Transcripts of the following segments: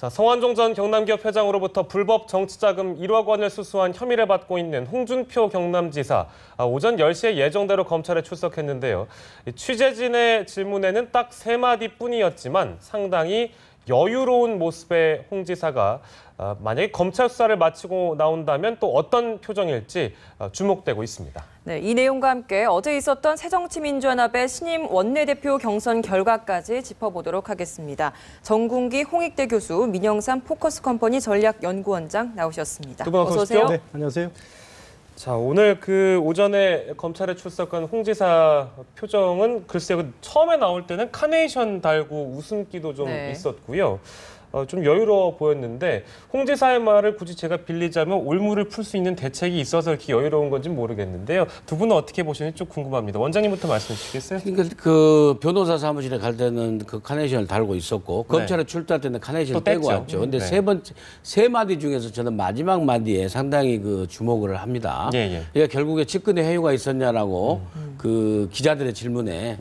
자, 성완종 전 경남기업 회장으로부터 불법 정치자금 1억 원을 수수한 혐의를 받고 있는 홍준표 경남지사. 오전 10시에 예정대로 검찰에 출석했는데요. 취재진의 질문에는 딱 3마디뿐이었지만 상당히 여유로운 모습의 홍 지사가 만약에 검찰 수사를 마치고 나온다면 또 어떤 표정일지 주목되고 있습니다. 네, 이 내용과 함께 어제 있었던 새정치민주연합의 신임 원내대표 경선 결과까지 짚어보도록 하겠습니다. 정군기 홍익대 교수, 민영삼 포커스컴퍼니 전략연구원장 나오셨습니다. 두 분 어서 오십시오. 네, 안녕하세요. 자, 오늘 오전에 검찰에 출석한 홍 지사 표정은 글쎄요, 처음에 나올 때는 카네이션 달고 웃음기도 좀 있었고요. 좀 여유로워 보였는데 홍 지사의 말을 굳이 제가 빌리자면 올무를 풀 수 있는 대책이 있어서 이렇게 여유로운 건지 모르겠는데요. 두 분은 어떻게 보시는지 좀 궁금합니다. 원장님부터 말씀해 주시겠어요? 그러니까 그 변호사 사무실에 갈 때는 그 카네이션을 달고 있었고 검찰에 출두할 때는 카네이션을 떼고 왔죠. 근데 세 마디 중에서 저는 마지막 마디에 상당히 그 주목을 합니다. 그러니까 결국에 측근의 회유가 있었냐라고 그 기자들의 질문에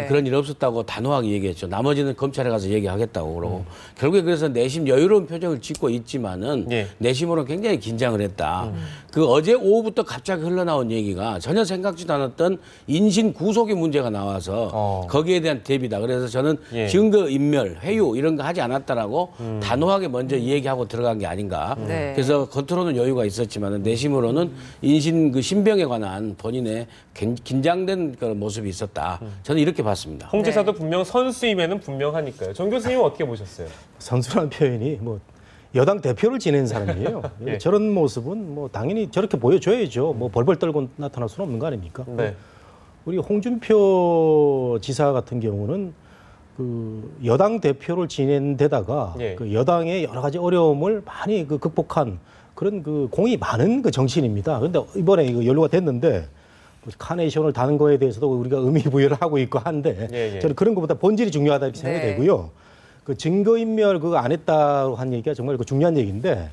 그런 일 없었다고 단호하게 얘기했죠. 나머지는 검찰에 가서 얘기하겠다고 그러고 결국에 그래서 내심 여유로운 표정을 짓고 있지만은 내심으로는 굉장히 긴장을 했다. 그 어제 오후부터 갑자기 흘러나온 얘기가 전혀 생각지도 않았던 인신 구속의 문제가 나와서 거기에 대한 대비다. 그래서 저는 증거 인멸, 회유 이런 거 하지 않았다라고 단호하게 먼저 얘기하고 들어간 게 아닌가. 그래서 겉으로는 여유가 있었지만은 내심으로는 인신 그 신병에 관한 본인의 긴장된 그런 모습이 있었다. 저는 이렇게 봤습니다. 홍 지사도 분명 선수임에는 분명하니까요. 정 교수님은 어떻게 보셨어요? 선수라는 표현이 뭐 여당 대표를 지낸 사람이에요. 저런 모습은 뭐 당연히 저렇게 보여줘야죠. 뭐 벌벌 떨고 나타날 수는 없는 거 아닙니까? 우리 홍준표 지사 같은 경우는 그 여당 대표를 지낸 데다가 그 여당의 여러 가지 어려움을 많이 그 극복한 그런 그 공이 많은 그 정치인입니다. 그런데 이번에 이거 연루가 됐는데 카네이션을 다는 거에 대해서도 우리가 의미 부여를 하고 있고 한데 저는 그런 것보다 본질이 중요하다 이렇게 생각이 되고요. 그 증거인멸 그거 안 했다고 한 얘기가 정말 그 중요한 얘기인데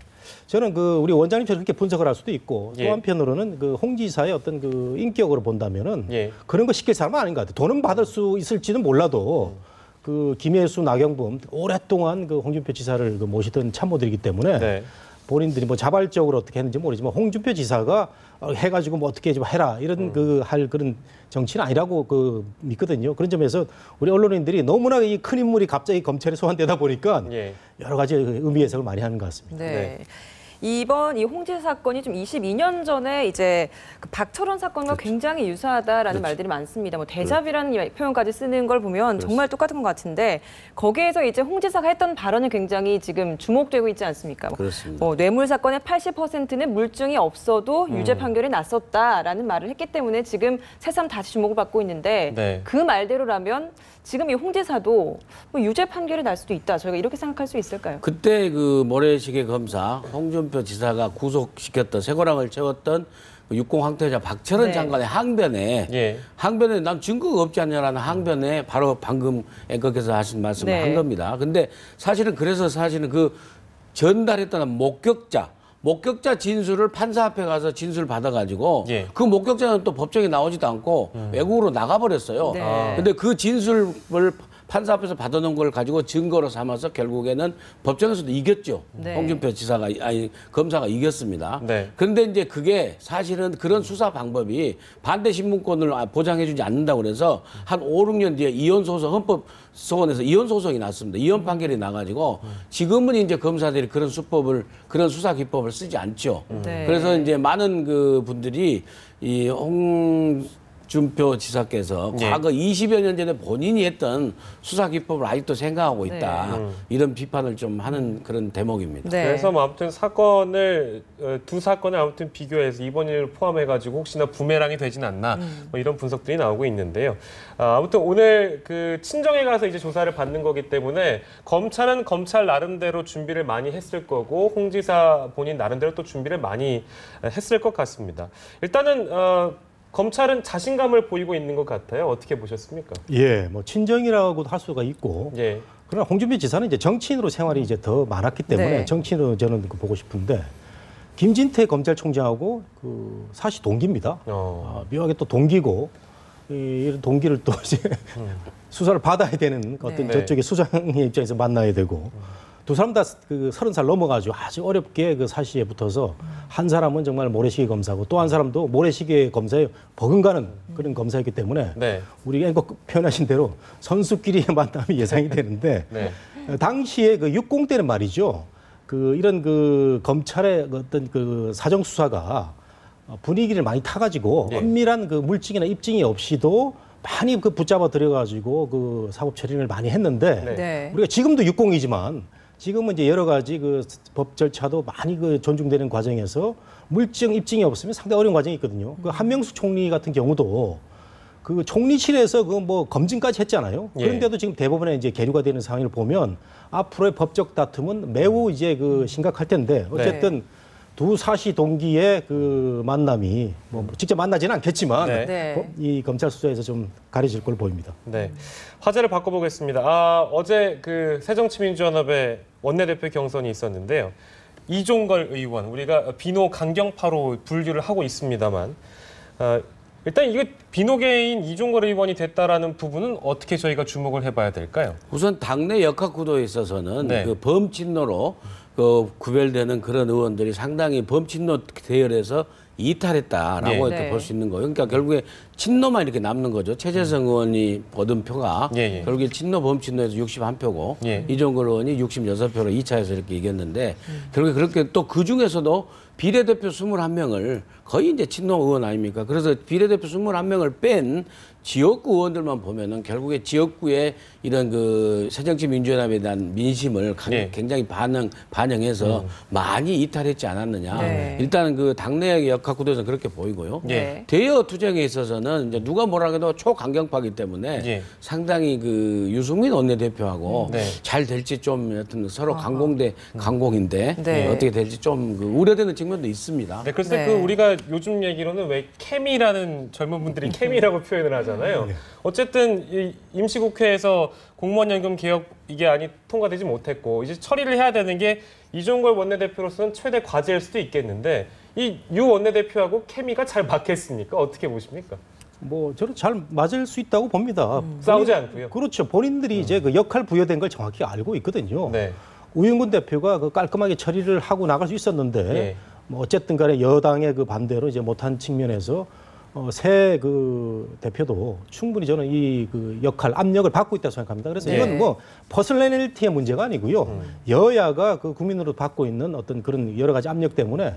저는 그 우리 원장님처럼 그렇게 분석을 할 수도 있고 또 한편으로는 그 홍 지사의 어떤 그 인격으로 본다면은 그런 거 시킬 사람은 아닌 것 같아요. 돈은 받을 수 있을지는 몰라도 그 김혜수, 나경범 오랫동안 그 홍준표 지사를 그 모시던 참모들이기 때문에 본인들이 뭐 자발적으로 어떻게 했는지 모르지만 홍준표 지사가 해가지고 뭐 어떻게 좀 해라 이런 그 할 그런 정치는 아니라고 그 믿거든요. 그런 점에서 우리 언론인들이 너무나 이 큰 인물이 갑자기 검찰에 소환되다 보니까 여러 가지 의미 해석을 많이 하는 것 같습니다. 이번 이 홍 지사 사건이 좀 22년 전에 이제 그 박철원 사건과 굉장히 유사하다라는 말들이 많습니다. 뭐 대잡이라는 표현까지 쓰는 걸 보면 정말 똑같은 것 같은데 거기에서 이제 홍 지사가 했던 발언이 굉장히 지금 주목되고 있지 않습니까? 그렇습니다. 뇌물 사건의 80%는 물증이 없어도 유죄 판결이 났었다라는 말을 했기 때문에 지금 새삼 다시 주목을 받고 있는데 그 말대로라면 지금 이 홍 지사도 뭐 유죄 판결이 날 수도 있다. 저희가 이렇게 생각할 수 있을까요? 그때 그 모래시계 검사 홍준표 지사가 구속시켰던 쇠고랑을 채웠던 육공 황태자 박철원 장관의 항변에 난 증거가 없지 않냐라는 항변에 바로 방금 앵커께서 하신 말씀을 한 겁니다. 근데 사실은 그 전달했던 목격자 진술을 판사 앞에 가서 진술 받아가지고 그 목격자는 또 법정에 나오지도 않고 외국으로 나가버렸어요. 근데 그 진술을 판사 앞에서 받아놓은 걸 가지고 증거로 삼아서 결국에는 법정에서도 이겼죠. 홍준표 검사가 이겼습니다. 그런데 이제 그게 사실은 그런 수사 방법이 반대 신문권을 보장해주지 않는다고 그래서 한 5, 6년 뒤에 헌법소원에서 이혼 소송이 났습니다. 이혼 판결이 나가지고 지금은 이제 검사들이 그런 수사 기법을 쓰지 않죠. 그래서 이제 많은 그 분들이 이 홍준표 지사께서 과거 20여 년 전에 본인이 했던 수사 기법을 아직도 생각하고 있다. 이런 비판을 좀 하는 그런 대목입니다. 그래서 뭐 아무튼 두 사건을 아무튼 비교해서 이번 일을 포함해가지고 혹시나 부메랑이 되진 않나 뭐 이런 분석들이 나오고 있는데요. 아무튼 오늘 그 친정에 가서 이제 조사를 받는 거기 때문에 검찰은 검찰 나름대로 준비를 많이 했을 거고 홍 지사 본인 나름대로 또 준비를 많이 했을 것 같습니다. 일단은 검찰은 자신감을 보이고 있는 것 같아요. 어떻게 보셨습니까? 뭐 친정이라고도 할 수가 있고. 그러나 홍준표 지사는 이제 정치인으로 생활이 이제 더 많았기 때문에 정치인으로 저는 보고 싶은데 김진태 검찰총장하고 그 사실 동기입니다. 묘하게 또 동기고 이런 동기를 또 이제 수사를 받아야 되는 어떤 저쪽의 수장의 입장에서 만나야 되고 두 사람 다 그 30살 넘어가지고 아주 어렵게 그 사시에 붙어서 한 사람은 정말 모래시계 검사고 또 한 사람도 모래시계 검사에 버금가는 그런 검사였기 때문에 네. 우리 앵커 표현하신 대로 선수끼리의 만남이 예상이 되는데 네. 당시에 그 60 때는 말이죠. 그 이런 그 검찰의 어떤 그 사정 수사가 분위기를 많이 타가지고 네. 엄밀한 그 물증이나 입증이 없이도 많이 그 붙잡아 들여가지고 그 사법 처리를 많이 했는데 네. 네. 우리가 지금도 60이지만 지금은 이제 여러 가지 그 법 절차도 많이 그 존중되는 과정에서 물증 입증이 없으면 상당히 어려운 과정이 있거든요. 그 한명숙 총리 같은 경우도 그 총리실에서 그 뭐 검증까지 했잖아요. 예. 그런데도 지금 대법원에 이제 계류가 되는 상황을 보면 앞으로의 법적 다툼은 매우 이제 그 심각할 텐데 어쨌든 두 사시 동기의 그 만남이 뭐 직접 만나지는 않겠지만 네. 네. 이 검찰 수사에서 좀 가려질 걸로 보입니다. 네. 화제를 바꿔보겠습니다. 어제 그 새정치민주연합의 원내대표 경선이 있었는데요. 이종걸 의원, 우리가 비노 강경파로 분류를 하고 있습니다만, 일단 이거 비노계인 이종걸 의원이 됐다라는 부분은 어떻게 저희가 주목을 해봐야 될까요? 우선 당내 역학 구도에 있어서는 네. 그 범친노로 그 구별되는 그런 의원들이 상당히 범친노 대열에서 이탈했다라고 네. 볼 수 있는 거예요. 그러니까 결국에 친노만 이렇게 남는 거죠. 최재성 의원이 얻은 표가 예. 결국에 친노 범친노에서 61표고 예. 이종걸 의원이 66표로 2차에서 이렇게 이겼는데 결국에 그렇게 또 그 중에서도 비례대표 21명을 거의 이제 친노 의원 아닙니까? 그래서 비례대표 21명을 뺀 지역구 의원들만 보면은 결국에 지역구의 이런 그 새정치민주연합에 대한 민심을 네. 굉장히 반영해서 많이 이탈했지 않았느냐. 네. 일단은 그 당내 역학구도에서는 그렇게 보이고요. 네. 대여 투쟁에 있어서는 이제 누가 뭐라 해도 초강경파기 때문에 예. 상당히 그 유승민 원내대표하고 네. 잘 될지 좀 여튼 서로 강공인데 네. 어떻게 될지 좀 그 우려되는 측면도 있습니다. 네, 그래서 네. 그 우리가 요즘 얘기로는 왜 케미라는 젊은 분들이 케미라고 표현을 하잖아요. 어쨌든 이 임시국회에서 공무원연금 개혁 이게 통과되지 못했고 이제 처리를 해야 되는 게 이종걸 원내대표로서는 최대 과제일 수도 있겠는데 이 유 원내대표하고 케미가 잘 맞겠습니까? 어떻게 보십니까? 뭐 저는 잘 맞을 수 있다고 봅니다. 싸우지 않고요. 그렇죠. 본인들이 이제 그 역할 부여된 걸 정확히 알고 있거든요. 네. 우영근 대표가 그 깔끔하게 처리를 하고 나갈 수 있었는데 예. 뭐 어쨌든 간에 여당의 그 반대로 이제 못한 측면에서 새 그 대표도 충분히 저는 이 그 역할 압력을 받고 있다고 생각합니다. 그래서 네. 이건 뭐 퍼스널리티의 문제가 아니고요. 여야가 그 국민으로 받고 있는 어떤 그런 여러 가지 압력 때문에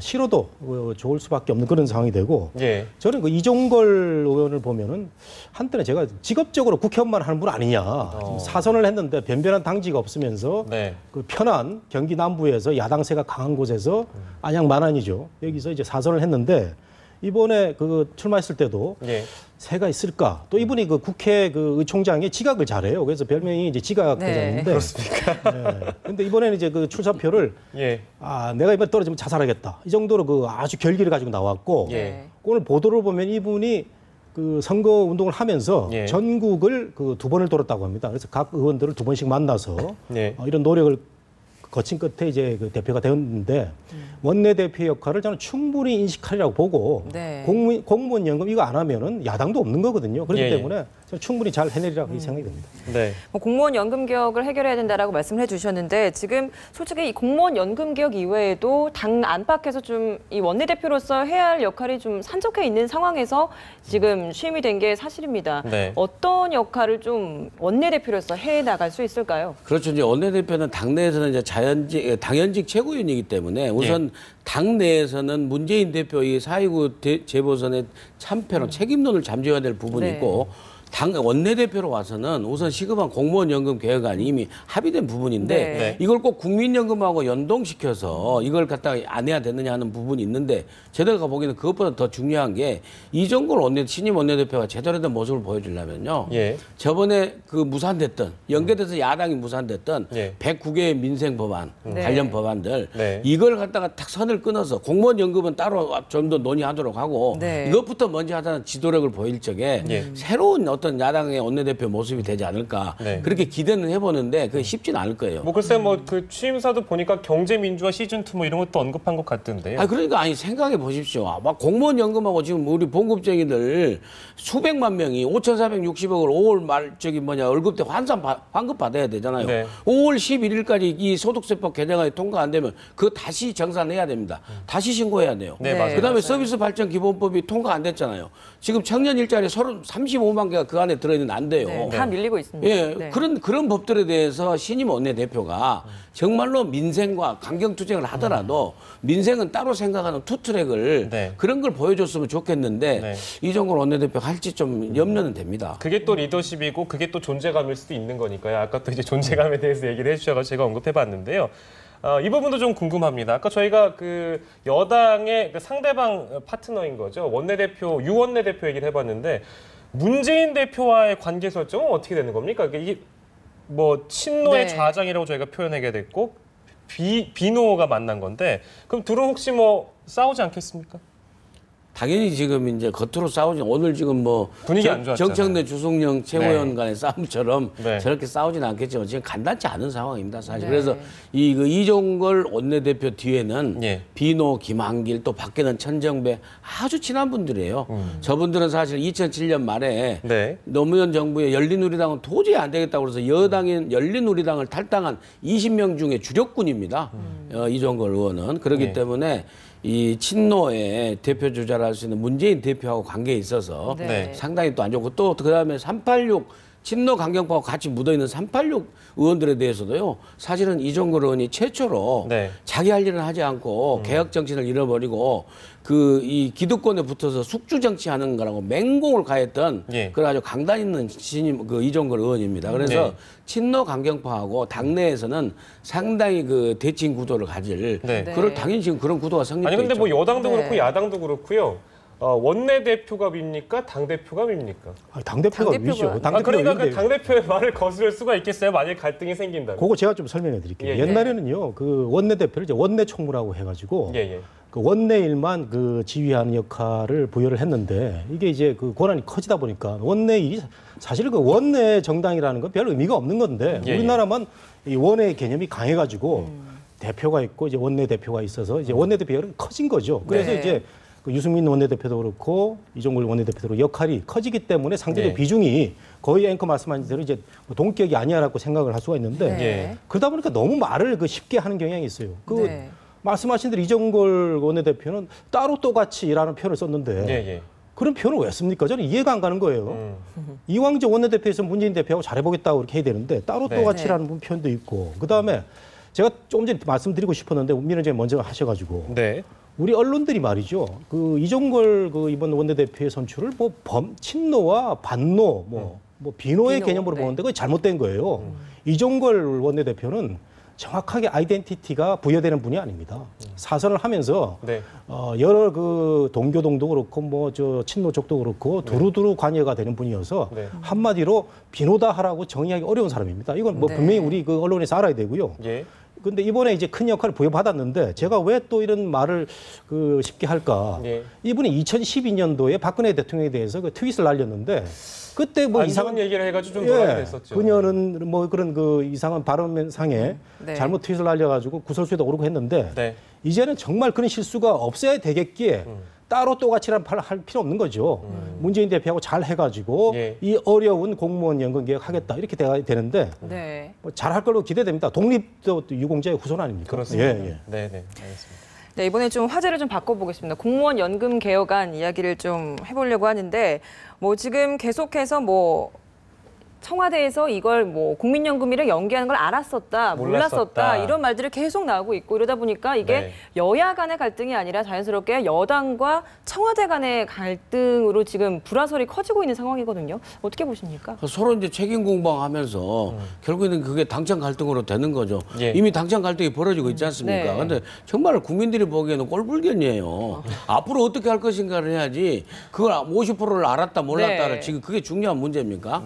싫어도 좋을 수밖에 없는 그런 상황이 되고 예. 저는 그 이종걸 의원을 보면은 한때는 제가 직업적으로 국회의원만 하는 분 아니냐. 지금 사선을 했는데 변변한 당지가 없으면서 네. 그 편한 경기 남부에서 야당세가 강한 곳에서 안양 만안이죠. 여기서 이제 사선을 했는데 이번에 그 출마했을 때도 예. 새가 있을까? 또 이분이 그 국회 그 의총장이 지각을 잘해요. 그래서 별명이 이제 지각대장인데. 네. 그렇습니까? 네. 근데 이번에는 이제 그 출사표를 예. 내가 이번에 떨어지면 자살하겠다. 이 정도로 그 아주 결기를 가지고 나왔고 예. 오늘 보도를 보면 이분이 그 선거 운동을 하면서 예. 전국을 그 2번을 돌았다고 합니다. 그래서 각 의원들을 2번씩 만나서 예. 이런 노력을 거친 끝에 이제 그 대표가 되었는데 원내대표 역할을 저는 충분히 인식하리라고 보고 네. 공무원 연금 이거 안 하면은 야당도 없는 거거든요. 그렇기 예, 예. 때문에 저는 충분히 잘 해내리라고 생각이 됩니다. 네. 뭐 공무원 연금 개혁을 해결해야 된다라고 말씀을 해주셨는데 지금 솔직히 이 공무원 연금 개혁 이외에도 당 안팎에서 좀 이 원내대표로서 해야 할 역할이 좀 산적해 있는 상황에서 지금 취임이 된 게 사실입니다. 네. 어떤 역할을 좀 원내대표로서 해 나갈 수 있을까요? 그렇죠. 이제 원내대표는 당내에서는 이제 당연직 최고위원이기 때문에 우선 당내에서는 문재인 대표의 4.29 재보선의 참패로 책임론을 잠재워야 될 부분이 네. 있고 당 원내대표로 와서는 우선 시급한 공무원연금 개혁안이 이미 합의된 부분인데 네. 네. 이걸 꼭 국민연금하고 연동시켜서 이걸 갖다가 안 해야 되느냐 하는 부분이 있는데 제가 보기에는 그것보다 더 중요한 게 이종걸 신임 원내대표가 제대로 된 모습을 보여주려면요. 예. 저번에 그 무산됐던 연계돼서 야당이 무산됐던 예. 109개의 민생 법안 네. 관련 법안들 네. 이걸 갖다가 탁 선을 끊어서 공무원 연금은 따로 좀 더 논의하도록 하고 네. 이것부터 먼저 하자는 지도력을 보일 적에 예. 새로운 어떤 어떤 야당의 원내대표 모습이 되지 않을까 그렇게 기대는 해보는데 그게 쉽지는 않을 거예요. 뭐 글쎄 뭐 그 취임사도 보니까 경제민주화 시즌2 뭐 이런 것도 언급한 것 같던데요. 그러니까 생각해 보십시오. 막 공무원 연금하고 지금 우리 봉급쟁이들 수백만 명이 5,460억을 5월 말 월급 때 환급 받아야 되잖아요. 5월 11일까지 이 소득세법 개정안이 통과 안 되면 그거 다시 정산해야 됩니다. 다시 신고해야 돼요. 맞아요. 그다음에 서비스 발전 기본법이 통과 안 됐잖아요. 지금 청년 일자리 35만 개가 그 안에 들어있는데 안 돼요. 다 밀리고 있습니다. 예, 그런 법들에 대해서 신임 원내대표가 정말로 민생과 강경투쟁을 하더라도 민생은 따로 생각하는 투트랙을 그런 걸 보여줬으면 좋겠는데 이정걸 원내대표가 할지 좀 염려는 됩니다. 그게 또 리더십이고 그게 또 존재감일 수도 있는 거니까요. 아까 또 이제 존재감에 대해서 얘기를 해주셔서 제가 언급해봤는데요. 이 부분도 좀 궁금합니다. 아까 저희가 그 여당의 그 상대방 파트너인 거죠. 원내대표, 유 원내대표 얘기를 해봤는데 문재인 대표와의 관계 설정은 어떻게 되는 겁니까? 이게 뭐 친노의 좌장이라고 저희가 표현하게 됐고 비노가 만난 건데 그럼 둘은 혹시 뭐 싸우지 않겠습니까? 당연히 지금 이제 겉으로 싸우지 오늘 지금 뭐 분위기 안 좋았잖아요. 정청래 주승용 최고위원 간의 싸움처럼 저렇게 싸우지는 않겠지만 지금 간단치 않은 상황입니다 사실. 그래서 그 이종걸 원내대표 뒤에는 비노, 김한길 또 밖에는 천정배 아주 친한 분들이에요. 저분들은 사실 2007년 말에 노무현 정부의 열린우리당은 도저히 안 되겠다고 그래서 여당인 열린우리당을 탈당한 20명 중에 주력군입니다. 이종걸 의원은. 그렇기 때문에 이 친노의 대표 주자를 할 수 있는 문재인 대표하고 관계에 있어서 상당히 또 안 좋고 또 그다음에 386 친노 강경파하고 같이 묻어있는 386 의원들에 대해서도요. 사실은 이종걸 의원이 최초로 자기 할 일은 하지 않고 개혁 정신을 잃어버리고 이 기득권에 붙어서 숙주 정치하는 거라고 맹공을 가했던 그런 아주 강단 있는 신임 이종걸 의원입니다. 그래서 친노 강경파하고 당내에서는 상당히 그 대칭 구도를 가질 그걸 당연히 지금 그런 구도가 성립돼 있죠. 아니 근데 뭐 여당도 그렇고 야당도 그렇고요. 원내대표가 밉니까? 당대표가 밉니까? 당대표가 위죠. 그러니까 그 당대표의 말을 거스를 수가 있겠어요? 만약 갈등이 생긴다면. 그거 제가 좀 설명해 드릴게요. 옛날에는요. 그 원내대표를 이제 원내총무라고 해가지고 그 원내 일만 그 지휘하는 역할을 부여를 했는데 이게 이제 그 권한이 커지다 보니까 원내 일이 사실 그 원내 정당이라는 건 별 의미가 없는 건데 우리나라만 이 원내 개념이 강해가지고 대표가 있고 이제 원내대표가 있어서 이제 원내대표가 커진 거죠. 그래서 이제 그 유승민 원내대표도 그렇고 이종걸 원내대표도 역할이 커지기 때문에 상대적 비중이 거의 앵커 말씀하신 대로 이제 동격이 아니야라고 생각을 할 수가 있는데 그러다 보니까 너무 말을 쉽게 하는 경향이 있어요. 말씀하신 대로 이종걸 원내대표는 따로 또같이라는 표현을 썼는데 그런 표현을 왜 씁니까? 저는 이해가 안 가는 거예요. 이왕 원내대표에서 문재인 대표하고 잘해보겠다고 이렇게 해야 되는데 따로 또같이라는 표현도 있고 그다음에 제가 조금 전에 말씀드리고 싶었는데 민원장님 먼저 하셔가지고 우리 언론들이 말이죠. 그 이종걸 그 이번 원내대표의 선출을 뭐 친노와 반노 뭐 비노의 개념으로 보는데 그게 잘못된 거예요. 이종걸 원내대표는 정확하게 아이덴티티가 부여되는 분이 아닙니다. 사선을 하면서 여러 그 동교동도 그렇고 뭐 친노 쪽도 그렇고 두루두루 관여가 되는 분이어서 한마디로 비노다 하라고 정의하기 어려운 사람입니다. 이건 뭐 분명히 우리 그 언론에서 알아야 되고요. 근데 이번에 이제 큰 역할을 부여받았는데 제가 왜 또 이런 말을 쉽게 할까? 이분이 2012년도에 박근혜 대통령에 대해서 그 트윗을 날렸는데 그때 뭐 이상한 얘기를 해가지고 좀 논란이 됐었죠. 그녀는 뭐 그런 그 이상한 발언상에 잘못 트윗을 날려가지고 구설수에도 오르고 했는데 이제는 정말 그런 실수가 없어야 되겠기에 따로 또같이란 말 할 필요 없는 거죠. 문재인 대표하고 잘 해가지고 이 어려운 공무원 연금 개혁하겠다 이렇게 돼야 되는데 뭐 잘할 걸로 기대됩니다. 독립도 유공자의 후손 아닙니까? 그렇습니다. 네, 알겠습니다. 네, 이번에 좀 화제를 좀 바꿔보겠습니다. 공무원 연금 개혁안 이야기를 좀 해보려고 하는데 뭐 지금 계속해서 뭐 청와대에서 이걸 뭐 국민연금이랑 연계하는 걸 알았었다, 몰랐었다 이런 말들이 계속 나오고 있고 이러다 보니까 이게 여야 간의 갈등이 아니라 자연스럽게 여당과 청와대 간의 갈등으로 지금 불화설이 커지고 있는 상황이거든요. 어떻게 보십니까? 서로 이제 책임 공방하면서 결국에는 그게 당청 갈등으로 되는 거죠. 이미 당청 갈등이 벌어지고 있지 않습니까? 그런데 정말 국민들이 보기에는 꼴불견이에요. 앞으로 어떻게 할 것인가를 해야지 그걸 50%를 알았다 몰랐다를 지금 그게 중요한 문제입니까?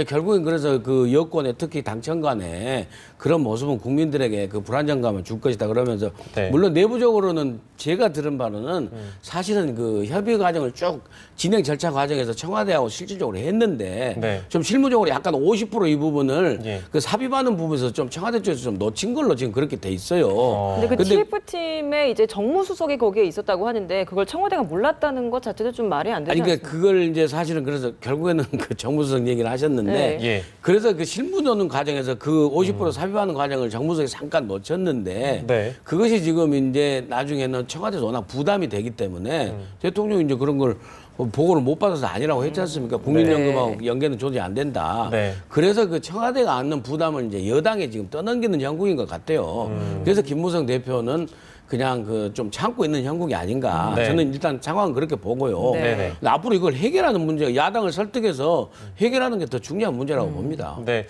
결국 결국엔 그래서 그 여권에 특히 당청 간에 그런 모습은 국민들에게 그 불안정감을 줄 것이다 그러면서 네. 물론 내부적으로는 제가 들은 바로는 사실은 그 협의 과정을 쭉 진행 절차 과정에서 청와대하고 실질적으로 했는데 네. 좀 실무적으로 약간 50% 이 부분을 예. 그 삽입하는 부분에서 좀 청와대 쪽에서 좀 놓친 걸로 지금 그렇게 돼 있어요. 근데 그 근데 TF팀에 이제 정무수석이 거기에 있었다고 하는데 그걸 청와대가 몰랐다는 것 자체도 좀 말이 안 되지 아니 않습니까? 그러니까 그걸 이제 사실은 그래서 결국에는 그 정무수석 얘기를 하셨는데 네. 예. 그래서 그 실무 넣는 과정에서 그 50% 삽입하는 과정을 정무수석이 잠깐 놓쳤는데 네. 그것이 지금 이제 나중에는 청와대에서 워낙 부담이 되기 때문에 대통령이 이제 그런 걸 보고를 못 받아서 아니라고 했지 않습니까? 국민연금하고 연계는 조정이 안 된다. 네. 그래서 그 청와대가 안는 부담을 이제 여당에 지금 떠넘기는 형국인 것 같아요. 그래서 김무성 대표는 그냥 그 좀 참고 있는 형국이 아닌가. 네. 저는 일단 상황은 그렇게 보고요. 네. 네네. 근데 앞으로 이걸 해결하는 문제, 야당을 설득해서 해결하는 게 더 중요한 문제라고 봅니다. 네.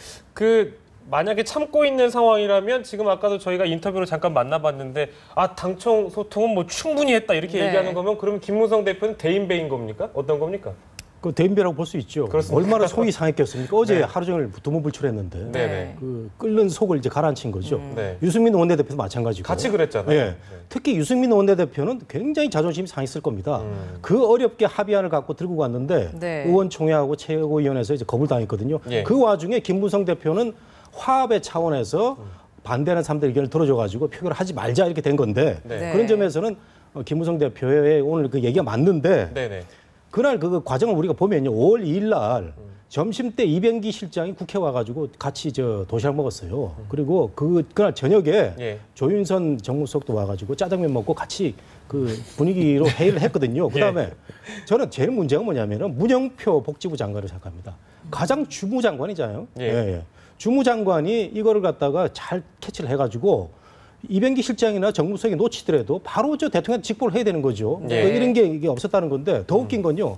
만약에 참고 있는 상황이라면 지금 아까도 저희가 인터뷰로 잠깐 만나봤는데 당청 소통은 뭐 충분히 했다 이렇게 네. 얘기하는 거면 그러면 김무성 대표는 대인배인 겁니까? 어떤 겁니까? 그 대인배라고 볼 수 있죠. 그렇습니까? 얼마나 속이 상했겠습니까? 어제 네. 하루 종일 두문불출했는데 네네. 그 끓는 속을 이제 가라앉힌 거죠. 네. 유승민 원내대표도 마찬가지고. 같이 그랬잖아요. 예. 네. 특히 유승민 원내대표는 굉장히 자존심이 상했을 겁니다. 그 어렵게 합의안을 갖고 들고 갔는데 네. 의원총회하고 최고위원회에서 이제 거부당했거든요. 예. 그 와중에 김무성 대표는 화합의 차원에서 반대하는 사람들 의견을 들어줘가지고 표결을 하지 말자 이렇게 된 건데 네. 그런 점에서는 김무성 대표의 오늘 그 얘기가 맞는데 네네. 그날 그 과정을 우리가 보면요. 5월 2일 날 점심 때 이병기 실장이 국회 와가지고 같이 도시락 먹었어요. 그리고 그날 저녁에 예. 조윤선 정무수석도 와가지고 짜장면 먹고 같이 그 분위기로 회의를 했거든요. 그다음에 저는 제일 문제가 뭐냐면은 문영표 복지부 장관을 생각합니다. 가장 주무장관이잖아요. 예. 주무장관이 이거를 갖다가 잘 캐치를 해가지고 이병기 실장이나 정무수석이 놓치더라도 바로 대통령한테 직보를 해야 되는 거죠. 예. 이런 게 이게 없었다는 건데 더 웃긴 건요.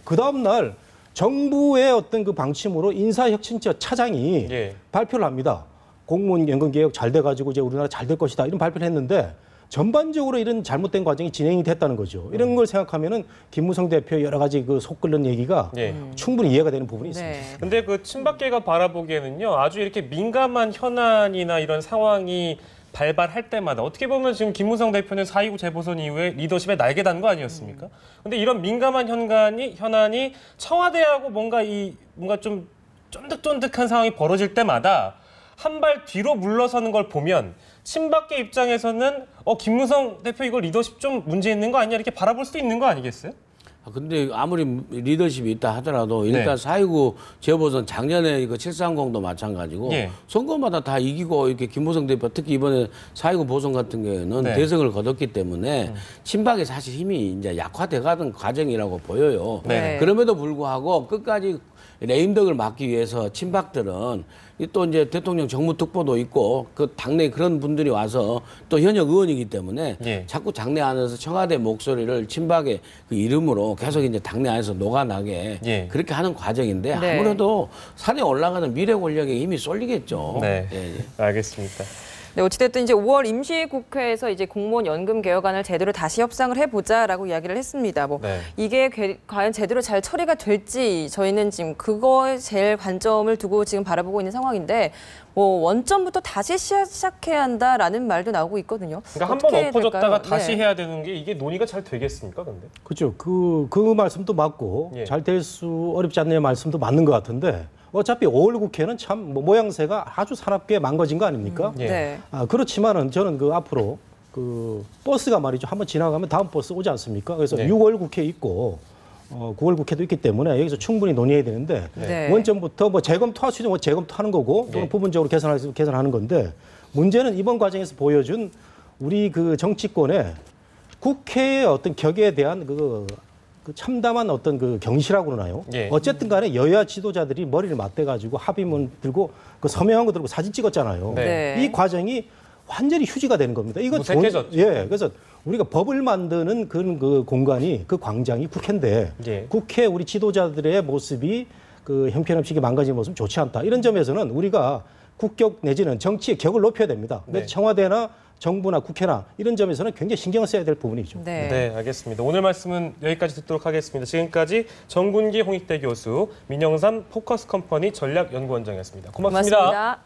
그 다음 날 정부의 어떤 그 방침으로 인사혁신처 차장이 예. 발표를 합니다. 공무원 연금 개혁 잘 돼가지고 이제 우리나라 잘 될 것이다 이런 발표를 했는데 전반적으로 이런 잘못된 과정이 진행이 됐다는 거죠. 이런 걸 생각하면은 김무성 대표 여러 가지 그 속 끓는 얘기가 예. 충분히 이해가 되는 부분이 있습니다. 네. 근데 그 친박계가 바라보기에는요, 아주 이렇게 민감한 현안이나 이런 상황이 발발할 때마다 어떻게 보면 지금 김무성 대표는 4.29 재보선 이후에 리더십에 날개 단 거 아니었습니까? 근데 이런 민감한 현안이 청와대하고 뭔가 좀 쫀득쫀득한 상황이 벌어질 때마다 한 발 뒤로 물러서는 걸 보면 친박계 입장에서는 김무성 대표 이거 리더십 좀 문제 있는 거 아니냐 이렇게 바라볼 수도 있는 거 아니겠어요? 근데 아무리 리더십이 있다 하더라도 일단 4.29 재보선 작년에 그 730도 마찬가지고 예. 선거마다 다 이기고 이렇게 김무성 대표 특히 이번에 4.29 보선 같은 경우에는 네. 대승을 거뒀기 때문에 친박이 사실 힘이 이제 약화돼가는 과정이라고 보여요. 네. 그럼에도 불구하고 끝까지 레임덕을 막기 위해서 친박들은 또 이제 대통령 정무특보도 있고 그 당내 그런 분들이 와서 또 현역 의원이기 때문에 예. 자꾸 당내 안에서 청와대 목소리를 친박의 그 이름으로 계속 이제 당내 안에서 녹아나게 예. 그렇게 하는 과정인데 네. 아무래도 산에 올라가는 미래 권력에 힘이 쏠리겠죠. 네, 예, 예. 알겠습니다. 네, 어찌됐든 이제 5월 임시국회에서 이제 공무원 연금 개혁안을 제대로 다시 협상을 해보자라고 이야기를 했습니다. 네. 이게 과연 제대로 잘 처리가 될지 저희는 지금 그거에 제일 관점을 두고 지금 바라보고 있는 상황인데 원점부터 다시 시작해야 한다라는 말도 나오고 있거든요. 그러니까 한 번 어떻게 엎어졌다가 될까요? 다시 네. 해야 되는 게 이게 논의가 잘 되겠습니까, 근데? 그렇죠. 그 말씀도 맞고 예. 잘 될 수 어렵지 않느냐 말씀도 맞는 것 같은데 어차피 5월 국회는 참 모양새가 아주 사납게 망가진 거 아닙니까? 예. 네. 그렇지만은 저는 앞으로 버스가 말이죠. 한번 지나가면 다음 버스 오지 않습니까? 그래서 네. 6월 국회 있고 9월 국회도 있기 때문에 여기서 충분히 논의해야 되는데 네. 원점부터 재검토할 수 있으면 재검토하는 거고 또는 네. 부분적으로 개선할 수 있으면 개선하는 건데 문제는 이번 과정에서 보여준 우리 그 정치권의 국회의 어떤 격에 대한 그 참담한 어떤 그 경시라고 그러나요? 예. 어쨌든 간에 여야 지도자들이 머리를 맞대가지고 합의문 들고 그 서명한 거 들고 사진 찍었잖아요. 네. 이 과정이 완전히 휴지가 되는 겁니다. 이거 무색해졌죠. 그래서 우리가 법을 만드는 그 공간이 그 광장이 국회인데 예. 국회 우리 지도자들의 모습이 그 형편없이 망가진 모습 좋지 않다. 이런 점에서는 우리가 국격 내지는 정치의 격을 높여야 됩니다. 근데 네. 청와대나 정부나 국회나 이런 점에서는 굉장히 신경을 써야 될 부분이죠. 네, 알겠습니다. 오늘 말씀은 여기까지 듣도록 하겠습니다. 지금까지 정군기 홍익대 교수, 민영삼 포커스 컴퍼니 전략연구원장이었습니다. 고맙습니다. 고맙습니다.